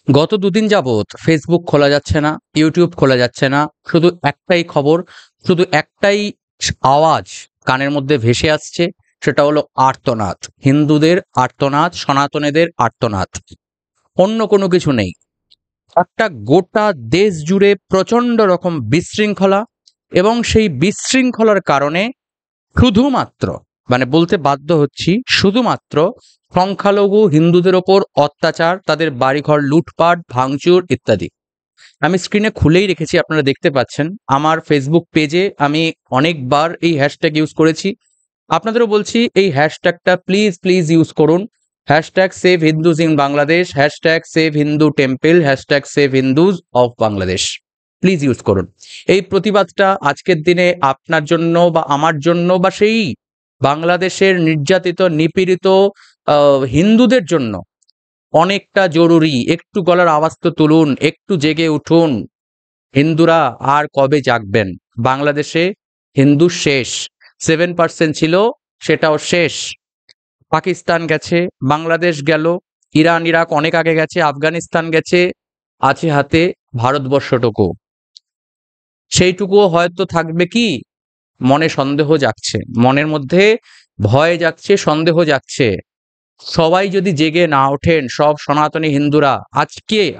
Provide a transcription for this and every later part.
গত দুদিন যাবৎ ফেসবুক খোলা যাচ্ছে না, ইউটিউব খোলা যাচ্ছে না। শুধু একটাই খবর, শুধু একটাই আওয়াজ কানের মধ্যে ভেসে আসছে, সেটা হলো আর্তনাদ। হিন্দুদের আর্তনাদ, সনাতনীদের আর্তনাদ। অন্য কোনো কিছু নেই। একটা গোটা দেশ জুড়ে প্রচণ্ড রকম বিশৃঙ্খলা, এবং সেই বিশৃঙ্খলার কারণে শুধুমাত্র, মানে বলতে বাধ্য হচ্ছি, শুধুমাত্র সংখ্যালঘু হিন্দুদের ওপর অত্যাচার, তাদের বাড়িঘর লুটপাট, ভাঙচুর ইত্যাদি। আমি স্ক্রিনে খুলেই রেখেছি, আপনারা দেখতে পাচ্ছেন। আমার ফেসবুক পেজে আমি অনেকবার এই হ্যাশট্যাগ ইউজ করেছি। আপনাদেরও বলছি, এই হ্যাশট্যাগটা প্লিজ প্লিজ ইউজ করুন। Hashtag save Hindus in Bangladesh, hashtag save Hindu temple, hashtag save Hindus of Bangladesh. Please use করুন। এই প্রতিবাদটা আজকের দিনে আপনার জন্য বা আমার জন্য বা সেই বাংলাদেশের নির্যাতিত নিপীড়িত হিন্দুদের জন্য অনেকটা জরুরি। একটু গলার আওয়াজ তো তুলুন, একটু জেগে উঠুন। হিন্দুরা আর কবে জাগবেন? বাংলাদেশে হিন্দু শেষ। 7% ছিল, সেটাও শেষ। পাকিস্তান গেছে, বাংলাদেশ গেল, ইরান ইরাক অনেক আগে গেছে, আফগানিস্তান গেছে, আছে হাতে ভারতবর্ষটুকু। সেইটুকুও হয়তো থাকবে কি? মনে সন্দেহ জাগছে, মনের মধ্যে ভয় জাগছে, সন্দেহ জাগছে। সবাই যদি জেগে না ওঠেন, সব সনাতনী হিন্দুরা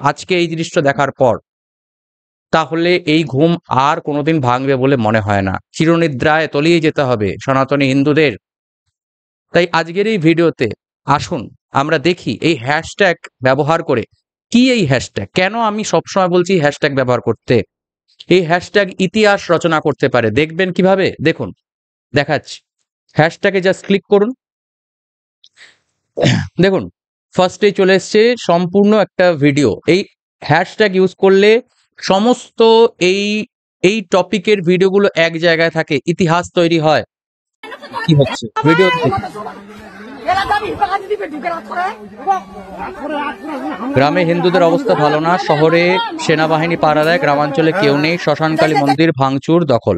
আজকে এই জিনিসটা দেখার পর, তাহলে এই ঘুম আর কোনোদিন ভাঙবে বলে মনে হয় না। চিরনিদ্রায় তলিয়ে যেতে হবে সনাতনী হিন্দুদের। তাই আজকের এই ভিডিওতে আসুন আমরা দেখি এই হ্যাশট্যাগ ব্যবহার করে কি, এই হ্যাশট্যাগ কেন আমি সবসময় বলছি হ্যাশট্যাগ ব্যবহার করতে। এই হ্যাশট্যাগ ইতিহাস রচনা করতে পারে। দেখবেন কিভাবে, দেখুন দেখাচ্ছি। হ্যাশট্যাগে জাস্ট ক্লিক করুন। দেখুন ফার্স্টে চলে এসছে সম্পূর্ণ একটা ভিডিও। এই হ্যাশট্যাগ ইউজ করলে সমস্ত এই এই টপিকের ভিডিওগুলো এক জায়গায় থাকে, ইতিহাস তৈরি হয়। কি হচ্ছে ভিডিও? গ্রামে হিন্দুদের অবস্থা ভালো না, শহরে সেনাবাহিনী পাহারা দেয়, গ্রামাঞ্চলে কেউ নেই, শ্মশানকালী মন্দির ভাঙচুর দখল।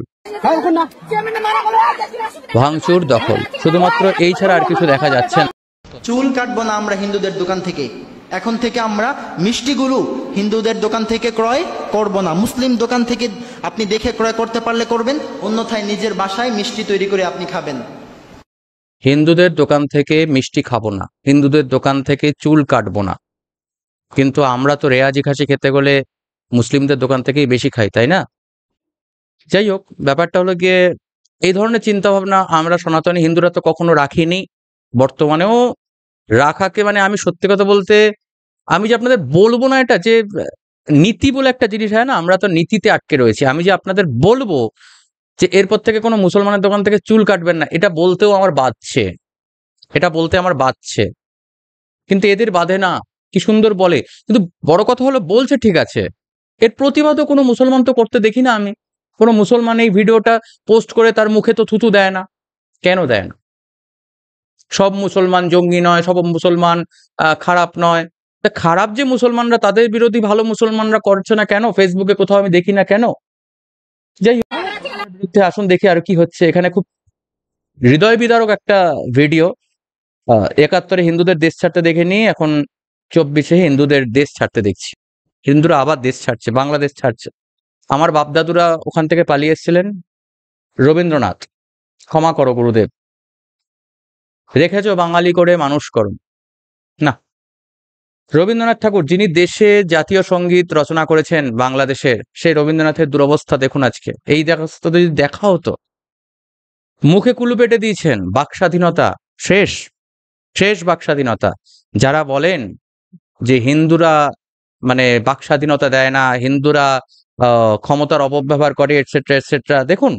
ভাঙচুর দখল, শুধুমাত্র এই ছাড়া আর কিছু দেখা যাচ্ছে না। চুল কাটবো না আমরা হিন্দুদের দোকান থেকে। এখন থেকে আমরা মিষ্টিগুলো হিন্দুদের দোকান থেকে ক্রয় করব না। মুসলিম দোকান থেকে আপনি দেখে ক্রয় করতে পারলে করবেন, অন্যথায় নিজের বাসায় মিষ্টি তৈরি করে আপনি খাবেন। হিন্দুদের দোকান থেকে মিষ্টি খাবো না, হিন্দুদের দোকান থেকে চুল কাটবো না। কিন্তু আমরা তো রেয়াজি খাসি খেতে গেলে মুসলিমদের দোকান থেকেই বেশি খাই, তাই না? যাই হোক, ব্যাপারটা হলো গিয়ে এই ধরনের চিন্তা ভাবনা আমরা সনাতনী হিন্দুরা তো কখনো রাখিনি, বর্তমানেও রাখাকে, মানে আমি সত্যি কথা বলতে, আমি যে আপনাদের বলবো না, এটা যে নীতি বলে একটা জিনিস হয় না, আমরা তো নীতিতে আটকে রয়েছি। আমি যে আপনাদের বলবো যে এরপর থেকে কোনো মুসলমানের দোকান থেকে চুল কাটবেন না, এটা বলতেও আমার বাধছে, এটা বলতে আমার বাধছে। কিন্তু এদের বাধে না, কি সুন্দর বলে। কিন্তু বড় কথা হলো, বলছে ঠিক আছে, এর প্রতিবাদও কোনো মুসলমান তো করতে দেখি না আমি। কোনো মুসলমান এই ভিডিওটা পোস্ট করে তার মুখে তো থুতু দেয় না। কেন দেয় না? সব মুসলমান জঙ্গি নয়, সব মুসলমান খারাপ নয়। তা খারাপ যে মুসলমানরা, তাদের বিরোধী ভালো মুসলমানরা করছে না কেন? ফেসবুকে কোথাও আমি দেখি না কেন? যাই হোক, বিরুদ্ধে আসুন দেখি আর কি হচ্ছে এখানে। খুব হৃদয় বিদারক একটা ভিডিও। ৭১ হিন্দুদের দেশ ছাড়তে দেখে নিয়ে এখন ২৪ হিন্দুদের দেশ ছাড়তে দেখছি। হিন্দুরা আবার দেশ ছাড়ছে, বাংলাদেশ ছাড়ছে। আমার বাপদাদুরা ওখান থেকে পালিয়ে এসেছিলেন। রবীন্দ্রনাথ, ক্ষমা করো গুরুদেব, রেখেছ বাঙালি করে মানুষ করো না। রবীন্দ্রনাথ ঠাকুর, যিনি দেশে জাতীয় সঙ্গীত রচনা করেছেন বাংলাদেশের, সেই রবীন্দ্রনাথের দুরবস্থা দেখুন আজকে। এই অবস্থা যদি দেখা হতো, মুখে কুলু পেটে দিয়েছেন, বাক স্বাধীনতা শেষ, শেষ বাক স্বাধীনতা। যারা বলেন যে হিন্দুরা মানে বাক স্বাধীনতা দেয় না, হিন্দুরা ক্ষমতার অপব্যবহার করে, এটসেট্রা এটসেট্রা, দেখুন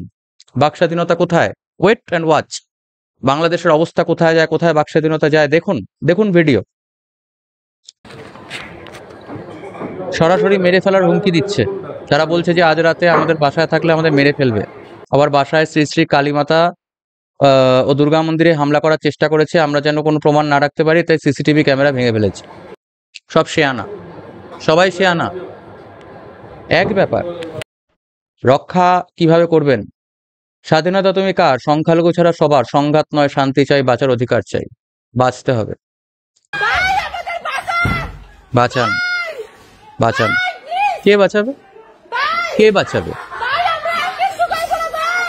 বাক স্বাধীনতা কোথায়। ওয়েট অ্যান্ড ওয়াচ, বাংলাদেশের অবস্থা কোথায় যায়, কোথায় বাক স্বাধীনতা যায়, দেখুন দেখুন ভিডিও। সরাসরি মেরে ফেলার হুমকি দিচ্ছে। যারা বলছে যে আজ রাতে আমাদের বাসায় থাকলে আমাদের মেরে ফেলবে। আবার বাসায় শ্রী শ্রী কালীমাতা ও দুর্গা মন্দিরে হামলা করার চেষ্টা করেছে, আমরা যেন কোনো প্রমাণ না রাখতে পারি, তাই সিসিটিভি ক্যামেরা ভেঙে ফেলেছে। সব শেয়ানা, সবাই শেয়ানা। এক ব্যাপার, রক্ষা কিভাবে করবেন? স্বাধীনতা তুমি কার? সংখ্যালঘু ছাড়া সবার। সংঘাত নয়, শান্তি চাই, বাঁচার অধিকার চাই। বাঁচতে হবে, বাঁচান। বাঁচান। কে বাঁচাবে? কে বাঁচাবে?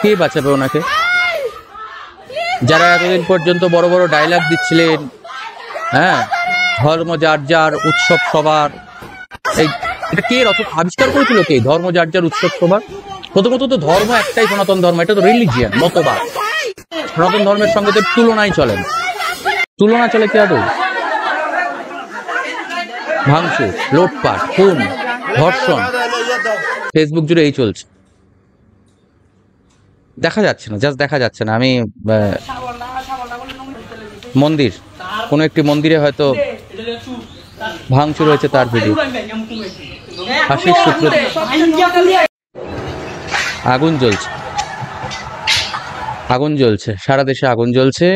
কে বাঁচাবে ওনাকে? যারা এতদিন পর্যন্ত বড় বড় ডায়লগ দিচ্ছিলেন, হ্যাঁ, ধর্ম যার যার, উৎসব সবার, এটা কে আবিষ্কার করেছিল? কে? ধর্ম যার যার, উৎসব সবার। প্রথমত তো ধর্ম একটাই, সনাতন ধর্ম। এটা তো রিলিজিয়ান, মতবাদ। সনাতন ধর্মের সঙ্গে তো তুলনাই চলে না। তুলনা চলে কি আদৌ? ভাঙচুর, লুটপাট, খুন, ধর্ষণ, ফেসবুক জুড়ে এই চলছে। দেখা যাচ্ছে না, জাস্ট দেখা যাচ্ছে না। আমি মন্দির, কোনো একটি মন্দিরে হয়তো ভাঙচুর হয়েছে, তার ভিডিও। আশিস সূত্র, আগুন জ্বলছে, আগুন জ্বলছে, সারা দেশে আগুন জ্বলছে,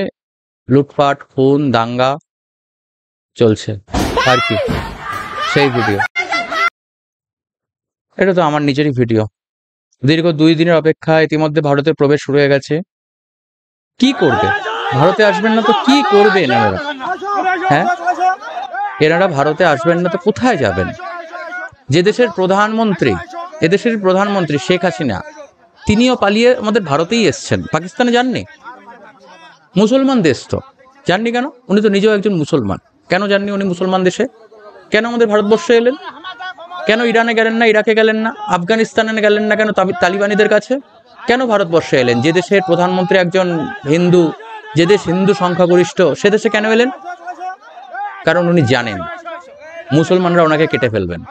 লুটপাট, খুন, দাঙ্গা চলছে। আর কি? সেই ভিডিও। এটা তো আমার নিজেরই ভিডিও। দীর্ঘ 2 দিনের অপেক্ষা, ইতিমধ্যে ভারতে প্রবেশ শুরু হয়ে গেছে। কি করবে? ভারতে আসবেন না তো কি করবেন এনারা? হ্যাঁ, এনারা ভারতে আসবেন না তো কোথায় যাবেন? যে দেশের প্রধানমন্ত্রী, এদেশের প্রধানমন্ত্রী শেখ হাসিনা, তিনিও পালিয়ে আমাদের ভারতেই এসছেন। পাকিস্তানে যাননি। মুসলমান দেশ তো, যাননি কেন? উনি তো নিজেও একজন মুসলমান। কেন যাননি উনি মুসলমান দেশে? কেন আমাদের ভারতবর্ষে এলেন? কেন ইরানে গেলেন না, ইরাকে গেলেন না, আফগানিস্তানে গেলেন না? কেন তালিবানিদের কাছে? কেন ভারতবর্ষে এলেন? যে দেশের প্রধানমন্ত্রী একজন হিন্দু, যে দেশ হিন্দু সংখ্যাগরিষ্ঠ, সে দেশে কেন এলেন? কারণ উনি জানেন মুসলমানরা ওনাকে কেটে ফেলবেন,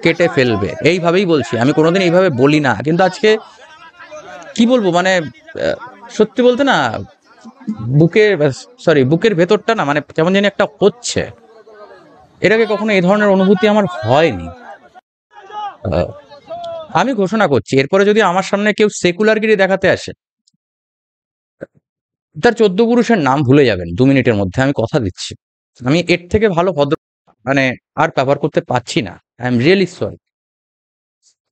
কেটে ফেলবে। এইভাবেই বলছি, আমি কোনোদিন এইভাবে বলি না, কিন্তু আজকে কি বলবো, মানে সত্যি বলতে না, বুকের ভেতরটা না, মানে কেমন জানি একটা হচ্ছে। এর আগে কখনো এই ধরনের অনুভূতি আমার হয়নি। আমি ঘোষণা করছি, এরপরে যদি আমার সামনে কেউ সেকুলারগিরি দেখাতে আসে, তার 14 পুরুষের নাম ভুলে যাবেন 2 মিনিটের মধ্যে, আমি কথা দিচ্ছি। আমি এর থেকে ভালো ভদ্র মানে আর ব্যবহার করতে পারছি না। আই এম রিয়েলি সরি,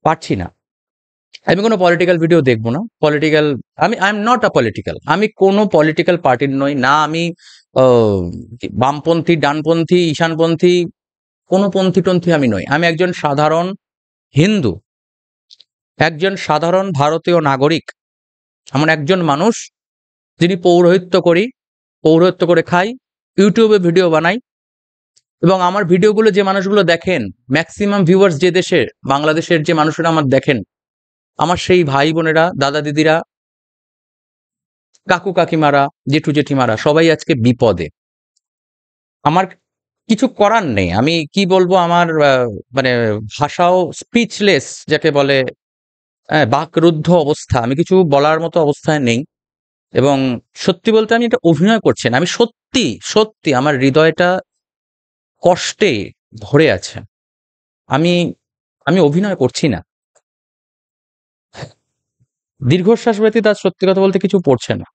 পারছি না। আমি কোনো পলিটিক্যাল ভিডিও দেখবো না। I am not a political. আমি কোনো পলিটিক্যাল পার্টির নই না। আমি বামপন্থী, ডানপন্থী, ঈশানপন্থী, কোনো পন্থী আমি নই। আমি একজন সাধারণ হিন্দু, একজন সাধারণ ভারতীয় নাগরিক, এমন একজন মানুষ যিনি পৌরোহিত্য করে খাই, ইউটিউবে ভিডিও বানাই, এবং আমার ভিডিওগুলো যে মানুষগুলো দেখেন, ম্যাক্সিমাম ভিউয়ার্স যে দেশের, বাংলাদেশের যে মানুষেরা আমার দেখেন, আমার সেই ভাই বোনেরা, দাদা দিদিরা, কাকু কাকিমারা, জেঠু জেঠিমারা, সবাই আজকে বিপদে। আমার কিছু করার নেই। আমি কি বলবো, আমার মানে ভাষাও স্পিচলেস যাকে বলে, বাকরুদ্ধ অবস্থা। আমি কিছু বলার মতো অবস্থায় নেই। এবং সত্যি বলতে আমি এটা অভিনয় করছি না। আমি সত্যি আমার হৃদয়টা কষ্টে ভরে আছে। আমি আমি অভিনয় করছি না। দীর্ঘশ্বাস ব্যতীত আজ সত্যি কথা বলতে কিছু পড়ছে না।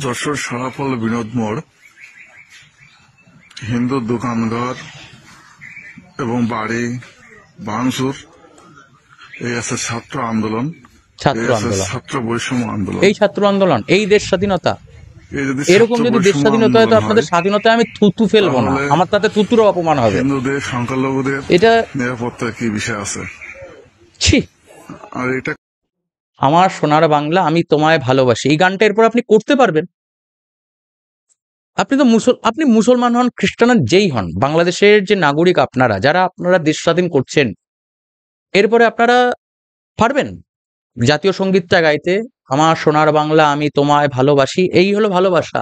যশোর সারাফল বিনোদ মোড়, হিন্দু দোকানঘর এবং বাড়ি ভাঙচুর, এই আছে ছাত্র আন্দোলন, ছাত্র বৈষম্য আন্দোলন, এই ছাত্র আন্দোলন, এই দেশ স্বাধীনতা। এরকম যদি দেশ স্বাধীনতা হয় তো আপনাদের স্বাধীনতায় আমি থুতু ফেলবো না, আমার তাতে থুতুরও অপমান হবে। হিন্দুদের, সংখ্যালঘুদের এটা নিরাপত্তার কি বিষয় আছে? ছি। আর এটা আমার সোনার বাংলা, আমি তোমায় ভালোবাসি, এই গানটা এরপর আপনি করতে পারবেন? আপনি তো আপনি মুসলমান হন, খ্রিস্টান হন, যেই হন, বাংলাদেশের যে নাগরিক আপনারা, যারা আপনারা দেশ স্বাধীন করছেন, এরপরে আপনারা পারবেন জাতীয় সঙ্গীতটা গাইতে, আমার সোনার বাংলা আমি তোমায় ভালোবাসি। এই হলো ভালোবাসা।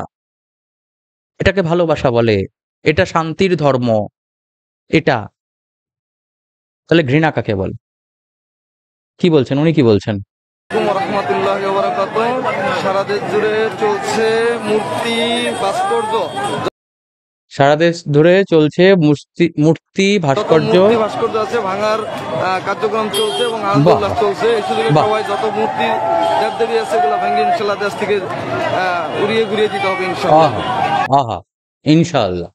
এটাকে ভালোবাসা বলে, এটা শান্তির ধর্ম। এটা তাহলে ঘৃণা কাকে বলে? কি বলছেন উনি, কি বলছেন? সারা দেশ জুড়ে চলছে মূর্তি ভাস্কর্য, সারা দেশ ধরে চলছে মূর্তি ভাস্কর্য আছে, ভাঙার কার্যক্রম চলছে এবং আন্দোলন চলছে। এই সুযোগে সবাই যত মূর্তি দেবদেবী আছে এগুলো ভেঙে ইনশাল্লাহ দেশ থেকে উড়িয়ে ঘুরিয়ে দিতে হবে ইনশাল্লাহ। আহা, ইনশাআল্লাহ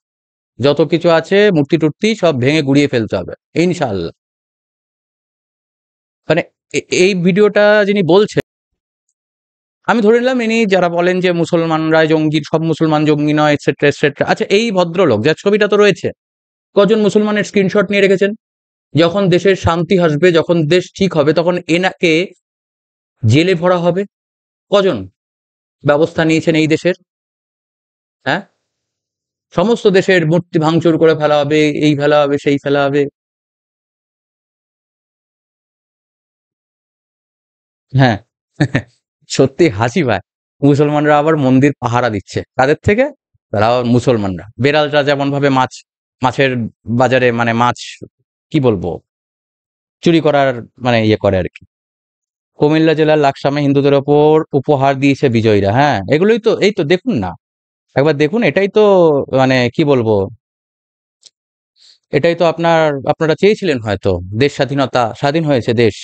যত কিছু আছে মূর্তি টুর্তি সব ভেঙে গুড়িয়ে ফেলতে হবে ইনশাআল্লাহ। মানে এই ভিডিওটা যিনি বলছেন, আমি ধরে নিলাম ইনি যারা বলেন যে মুসলমানরা জঙ্গি, সব মুসলমান জঙ্গি নয়, এটসেট্রা এটসেট্রা। আচ্ছা, এই ভদ্রলোক যার ছবিটা তো রয়েছে, কজন মুসলমানের স্ক্রিনশট নিয়ে রেখেছেন? যখন দেশের শান্তি আসবে, যখন দেশ ঠিক হবে, তখন এনাকে জেলে ভরা হবে। কজন ব্যবস্থা নিয়েছেন এই দেশের? হ্যাঁ, সমস্ত দেশের মূর্তি ভাঙচুর করে ফেলা হবে, এই ফেলা হবে, সেই ফেলা হবে। হ্যাঁ, সত্যি হাসি পায়। মুসলমানরা আবার মন্দির পাহারা দিচ্ছে কাদের থেকে? তারা আবার মুসলমানরা। বেড়ালরা যেমন ভাবে মাছের বাজারে মানে মাছ কি বলবো চুরি করার মানে ইয়ে করে আর কি। কুমিল্লা জেলার লাকসামে হিন্দুদের ওপর উপহার দিয়েছে বিজয়ীরা। হ্যাঁ, এগুলোই তো, এই তো দেখুন না, একবার দেখুন। এটাই তো মানে কি বলবো, এটাই তো আপনারা চেয়েছিলেন হয়তো। দেশ স্বাধীনতা, স্বাধীন হয়েছে দেশ,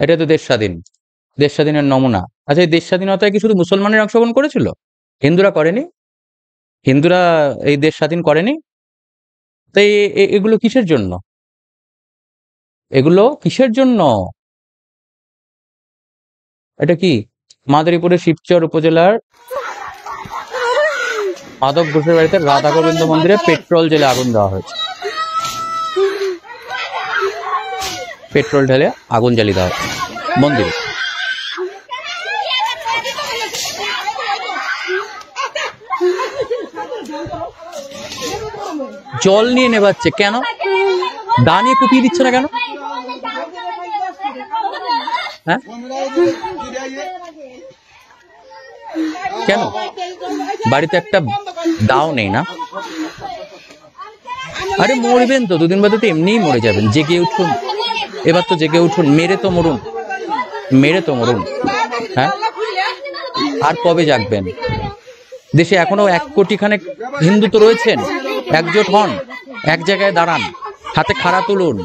এটাই তো দেশ স্বাধীন, দেশ স্বাধীনের নমুনা। আচ্ছা, এই দেশ স্বাধীনতায় কি শুধু মুসলমানের অংশগ্রহণ করেছিল? হিন্দুরা করেনি? হিন্দুরা এই দেশ স্বাধীন করেনি? তাই এগুলো কিসের জন্য? এগুলো কিসের জন্য? এটা কি মাদারীপুরের শিবচর উপজেলার মাধব ঘোষের বাড়িতে রাধা গোবিন্দ মন্দিরে পেট্রোল জেলে আগুন দেওয়া হয়েছে। পেট্রোল ঢেলে আগুন জ্বালিয়ে দেওয়া হয়েছে মন্দিরে। জল নিয়ে নেবাচ্ছে কেন? দাঁড়িয়ে কুপিয়ে দিচ্ছে না কেন? হ্যাঁ, কেন? বাড়িতে একটা দাও নেই না? আরে মরবেন তো, দুদিন বাদে তো এমনিই মরে যাবেন। জেগে উঠুন, এবার তো জেগে উঠুন। মেরে তো মরুন, মেরে তো মরুন। হ্যাঁ, আর কবে জাগবেন? দেশে এখনো 1 কোটি খানেক হিন্দু তো রয়েছেন। একজোট হন, এক জায়গায় দাঁড়ান, হাতে খাড়া তুলুন।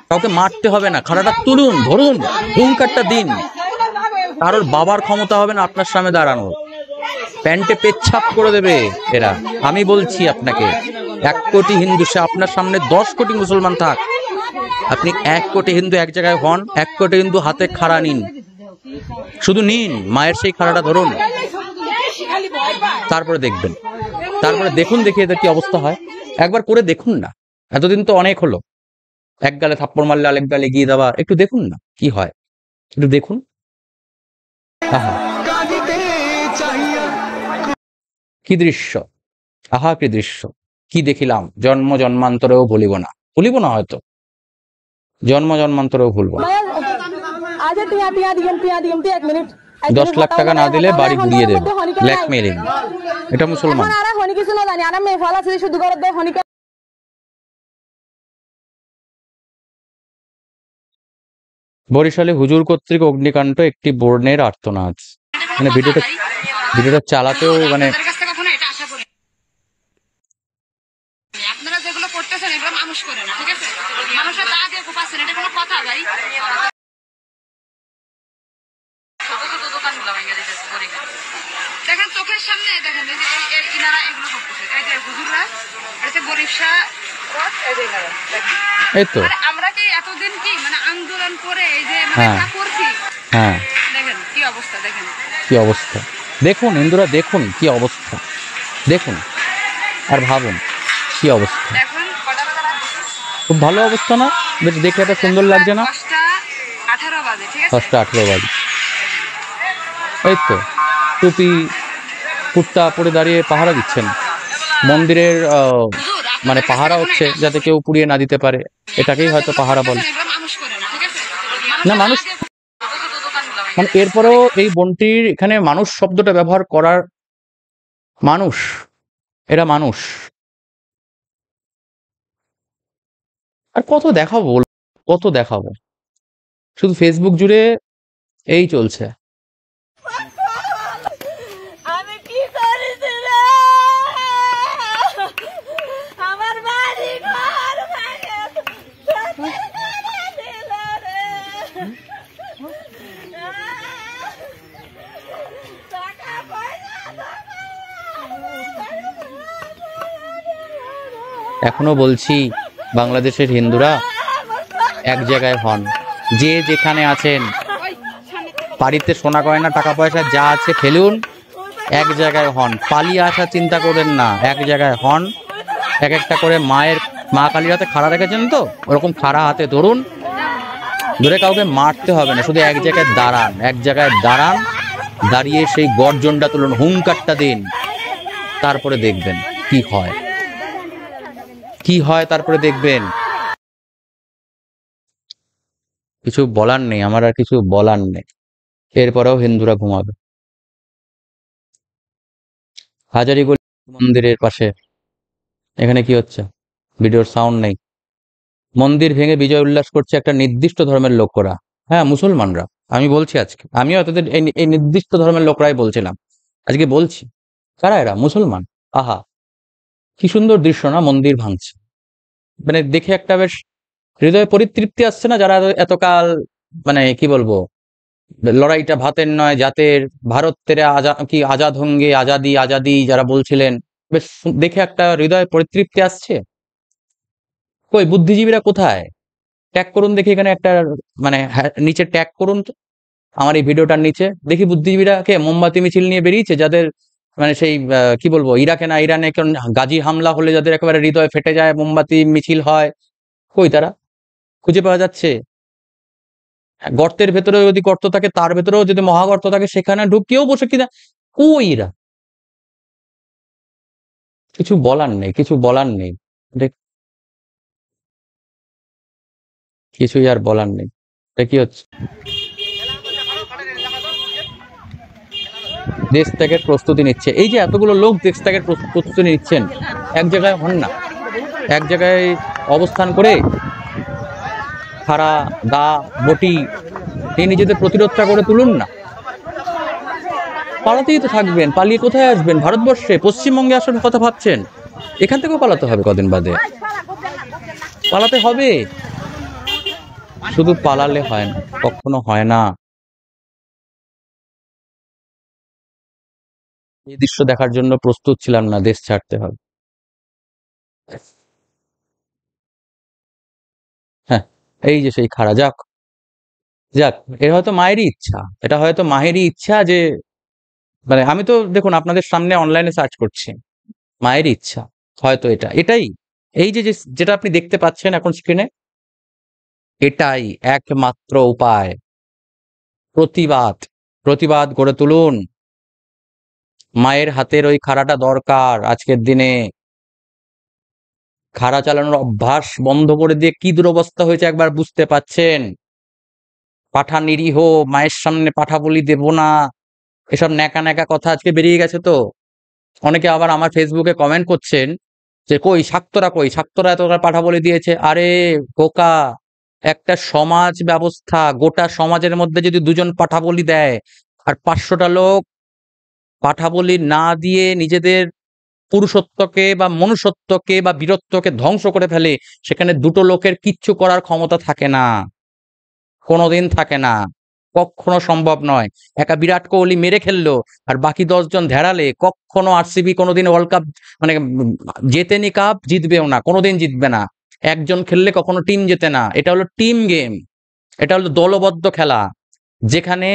কাউকে মারতে হবে না, খাড়াটা তুলুন, ধরুন, হুঙ্কারটা দিন। কারোর বাবার ক্ষমতা হবে না আপনার সামনে দাঁড়ানোর। প্যান্টে পেচ্ছাপ করে দেবে এরা। আমি বলছি আপনাকে, 1 কোটি হিন্দু, সে আপনার সামনে 10 কোটি মুসলমান থাক, আপনি 1 কোটি হিন্দু এক জায়গায় হন, 1 কোটি হিন্দু হাতে খাড়া নিন, শুধু নিন, মায়ের সেই খাড়াটা ধরুন, তারপরে দেখবেন। তারপরে দেখুন, দেখি এদের কি অবস্থা হয়। একবার করে দেখুন না, এতদিন তো অনেক হলো। এক গালে থাপ্পড় মারলে আরেক গালে এগিয়ে দেওয়া, একটু দেখুন না কি হয়, একটু দেখুন। আহা কি দৃশ্য, আহা কি দৃশ্য, কি দেখিলাম। জন্ম জন্মান্তরেও ভুলিব না, ভুলিব না হয়তো, জন্ম জন্মান্তরেও ভুলব না। 10 লাখ টাকা না দিলে বাড়ি ঘুরিয়ে দেবে, ব্ল্যাকমেইলিং। এটা মুসলমান। বরিশালে হুজুর কর্তৃক অগ্নিকাণ্ড, একটি বোনের আর্তনাদ। মানে ভিডিওটা চালাতেও মানে আপনারা যেগুলো করতেছেন এগুলো মানুষ করে না, ঠিক আছে? মানুষের তা দিয়ে কোপাচ্ছেন, এটা কোনো কথা ভাই? দেখেন চোখের সামনে, দেখেন এই যে ইনারা এগুলো করতেছে, এই যে হুজুররা, এই যে বরিশা রথ, এই যে ইনারা, দেখেন। এই তো আমরা কি এতদিন কি মানে আন্দোলন করে এই যে মানে তা করছি? হ্যাঁ, দেখেন কি অবস্থা, দেখেন কি অবস্থা। দেখুন হিন্দুরা, দেখুন কি অবস্থা, দেখুন আর ভাবুন কি অবস্থা। এখন কটা বাজে? খুব ভালো অবস্থা না? বেশ দেখে এত সুন্দর লাগছে না? 10:18 বাজে, ঠিক আছে? 10:18 বাজে। এই তো টুপি কুর্তা পরে দাঁড়িয়ে পাহারা দিচ্ছেন মন্দিরের, মানে পাহারা হচ্ছে যাতে কেউ পুড়িয়ে না দিতে পারে, এটাকেই হয়তো পাহারা বলে। না মানুষ, মানে এরপরেও এই বোনটির এখানে মানুষ শব্দটা ব্যবহার করার, মানুষ, এরা মানুষ। আর কত দেখাবো, কত দেখাবো, শুধু ফেসবুক জুড়ে এই চলছে। আমি কি করেছি রে? আমার বাড়ি ঘর ভাঙে দিল রে। টাকা পয়সা এখনো বলছি, বাংলাদেশের হিন্দুরা এক জায়গায় হন, যে যেখানে আছেন, বাড়িতে সোনা গয়না টাকা পয়সা যা আছে ফেলুন, এক জায়গায় হন, পালিয়ে আসার চিন্তা করেন না, এক জায়গায় হন, এক একটা করে মায়ের মা কালীর হাতে খাড়া রেখেছেন তো, ওরকম খাড়া হাতে ধরুন, ধরে কাউকে মারতে হবে না, শুধু এক জায়গায় দাঁড়ান, এক জায়গায় দাঁড়ান, দাঁড়িয়ে সেই গর্জনটা তুলুন, হুঙ্কারটা দিন, তারপরে দেখবেন কি হয়, কি হয় তারপরে দেখবেন। কিছু বলার নেই, আমার আর কিছু বলার নেই। এরপরেও হিন্দুরা ঘুমাবে। হাজারিগঞ্জ মন্দিরের পাশে এখানে কি হচ্ছে? ভিডিওর সাউন্ড নেই। মন্দির ভেঙে বিজয় উল্লাস করছে একটা নির্দিষ্ট ধর্মের লোকরা, হ্যাঁ মুসলমানরা। আমি বলছি আজকে, আমিও তাদের এই নির্দিষ্ট ধর্মের লোকরাই বলছিলাম, আজকে বলছি কারা এরা? মুসলমান। আহা কি সুন্দর দৃশ্য না, মন্দির ভাঙছে, মানে দেখে একটা বেশ হৃদয়ে পরিতৃপ্তি আসছে না? যারা এতকাল মানে কি বলবো, লড়াইটা ভাতের নয় জাতের, ভারত তেরে কি আজাদ হোঙ্গে, আজাদি আজাদি যারা বলছিলেন, বেশ দেখে একটা হৃদয়ে পরিতৃপ্তি আসছে। কই বুদ্ধিজীবীরা কোথায়? ট্যাগ করুন দেখি এখানে একটা, মানে নিচে ট্যাগ করুন তো আমার এই ভিডিওটার নিচে, দেখি বুদ্ধিজীবীরা কে মোমবাতি মিছিল নিয়ে বেরিয়েছে, যাদের মানে সেই কি বলবো, ইরাকে না ইরানে কোন গাজী হামলা হলে যাদের একেবারে হৃদয় ফেটে যায়, মোমবাতি মিছিল হয়, কই তারা? খুঁজে পাওয়া যাচ্ছে? গর্তের ভেতরে যদি গর্ত থাকে, তার ভেতরেও যদি মহাগর্ত থাকে, সেখানে ঢুকিয়েও বসে কিনা, কই এরা? কিছু বলার নেই, কিছু বলার নেই, কিছুই আর বলার নেই। এটা কি হচ্ছে? দেশ ত্যাগের প্রস্তুতি নিচ্ছে, এই যে এতগুলো লোক দেশ ত্যাগের প্রস্তুতি নিচ্ছেন, এক জায়গায় হন না, এক জায়গায় অবস্থান করে খাড়া দা বটি এই নিজেদের প্রতিরোধটা করে তুলুন না। পালাতেই তো থাকবেন, পালিয়ে কোথায় আসবেন? ভারতবর্ষে পশ্চিমবঙ্গে আসার কথা ভাবছেন? এখান থেকেও পালাতে হবে কদিন বাদে, পালাতে হবে। শুধু পালালে হয় না, কখনো হয় না। এই দৃশ্য দেখার জন্য প্রস্তুত ছিলাম না, দেশ ছাড়তে হবে। হ্যাঁ, এই যে সেই খাড়া, যাক যাক, এটা হয়তো মায়েরই ইচ্ছা, এটা হয়তো মায়েরই ইচ্ছা যে, মানে আমি তো দেখুন আপনাদের সামনে অনলাইনে সার্চ করছি, মায়েরই ইচ্ছা হয়তো, এটাই এই যে যেটা আপনি দেখতে পাচ্ছেন এখন স্ক্রিনে, এটাই একমাত্র উপায়। প্রতিবাদ, প্রতিবাদ গড়ে তুলুন। মায়ের হাতের ওই খাড়াটা দরকার আজকের দিনে। খাড়া চালানোর অভ্যাস বন্ধ করে দিয়ে কি দুরবস্থা হয়েছে একবার বুঝতে পাচ্ছেন? পাঠা নিরীহ, মায়ের সামনে পাঠা বলি দেব না, এসব ন্যাকা ন্যাকা কথা আজকে বেরিয়ে গেছে। তো অনেকে আবার আমার ফেসবুকে কমেন্ট করছেন যে কই শাক্তরা, কই শাক্তরা এত পাঠা বলি দিয়েছে। আরে বোকা, একটা সমাজ ব্যবস্থা, গোটা সমাজের মধ্যে যদি দুজন পাঠা বলি দেয় আর 500টা লোক পাঠা বলি না দিয়ে নিজেদের পুরুষত্বকে বা মনুষ্যত্বকে বা বীরত্বকে ধ্বংস করে ফেলে, সেখানে দুটো লোকের কিচ্ছু করার ক্ষমতা থাকে না, কোনোদিন থাকে না, কখনো সম্ভব নয়। একা বিরাট কোহলি মেরে খেললো আর বাকি 10 জন ধেড়ালে কখনো আরসিবি কোনোদিন ওয়ার্ল্ড কাপ মানে জেতেনি, কাপ জিতবেও না, কোনোদিন জিতবে না। একজন খেললে কখনো টিম জেতে না। এটা হলো টিম গেম, এটা হলো দলবদ্ধ খেলা, যেখানে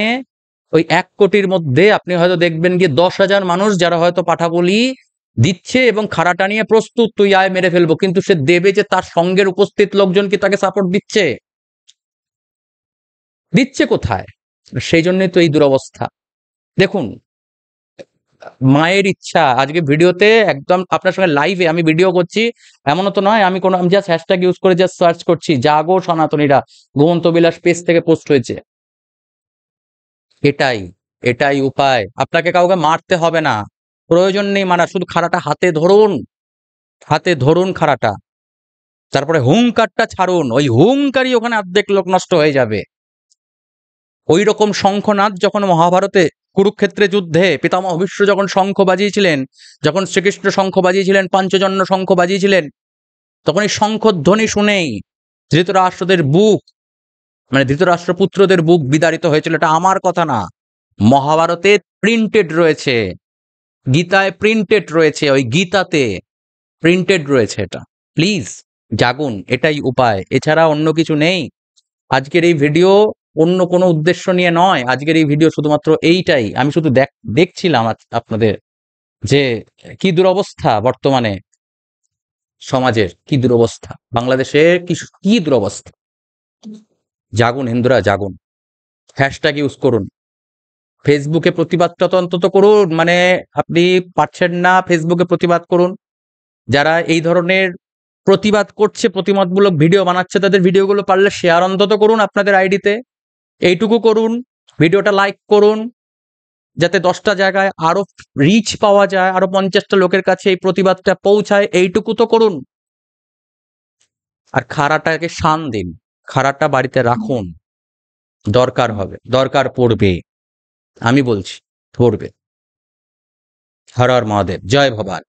ওই 1 কোটির মধ্যে আপনি হয়তো দেখবেন গিয়ে 10,000 মানুষ যারা হয়তো পাঠা বলি দিচ্ছে এবং খাড়াটা নিয়ে প্রস্তুত, তুই আয় মেরে ফেলবো, কিন্তু সে দেবে যে তার সঙ্গের উপস্থিত লোকজন কি তাকে সাপোর্ট দিচ্ছে? দিচ্ছে কোথায়? সেই জন্যই তো এই দুরবস্থা। দেখুন, মায়ের ইচ্ছা, আজকে ভিডিওতে একদম আপনার সঙ্গে লাইভে আমি ভিডিও করছি, এমনও তো নয় আমি জাস্ট হ্যাশট্যাগ ইউজ করে জাস্ট সার্চ করছি, জাগো সনাতনীরা, ঘুমন্ত বিলাস পেজ থেকে পোস্ট হয়েছে। এটাই এটাই উপায়। আপনাকে কাউকে মারতে হবে না, প্রয়োজন নেই মারা, শুধু খাড়াটা হাতে ধরুন, হাতে ধরুন খাড়াটা, তারপরে হুঙ্কারটা ছাড়ুন। ওই হুঙ্কারই ওখানে অর্ধেক লোক নষ্ট হয়ে যাবে। ওই রকম শঙ্খনাদ যখন মহাভারতে কুরুক্ষেত্রে যুদ্ধে পিতামহ ভীষ্ম যখন শঙ্খ বাজিয়েছিলেন, যখন শ্রীকৃষ্ণ শঙ্খ বাজিয়েছিলেন, পাঞ্চজন্য শঙ্খ বাজিয়েছিলেন, তখন এই শঙ্খধ্বনি শুনেই ধৃতরাষ্ট্রদের বুক, মানে ধৃতরাষ্ট্রপুত্রদের বুক বিদারিত হয়েছিল। এটা আমার কথা না, মহাভারতে প্রিন্টেড রয়েছে, গীতায় প্রিন্টেড রয়েছে, ওই গীতাতে প্রিন্টেড রয়েছে। এটা প্লিজ জাগুন, এটাই উপায়, এছাড়া অন্য কিছু নেই। আজকের এই ভিডিও অন্য কোনো উদ্দেশ্য নিয়ে নয়, আজকের এই ভিডিও শুধুমাত্র এইটাই। আমি শুধু দেখছিলাম আপনাদের যে কি দুরবস্থা বর্তমানে, সমাজের কি দুরবস্থা, বাংলাদেশের কি দুরবস্থা। জাগুন হিন্দুরা, জাগুন। হ্যাশট্যাগ ইউজ করুন, ফেসবুকে প্রতিবাদটা তো অন্তত করুন। মানে আপনি পারছেন না, ফেসবুকে প্রতিবাদ করুন। যারা এই ধরনের প্রতিবাদ করছে, প্রতিবাদমূলক ভিডিও বানাচ্ছে, তাদের ভিডিওগুলো পারলে শেয়ার অন্তত করুন আপনাদের আইডিতে। এইটুকু করুন। ভিডিওটা লাইক করুন, যাতে 10টা জায়গায় আরো রিচ পাওয়া যায়, আরো 50টা লোকের কাছে এই প্রতিবাদটা পৌঁছায়। এইটুকু তো করুন। আর খাড়াটাকে শান দিন, খাড়াটা বাড়িতে রাখুন, দরকার হবে, দরকার পড়বে, আমি বলছি পড়বে। হর হর মহাদেব, জয় ভবানী।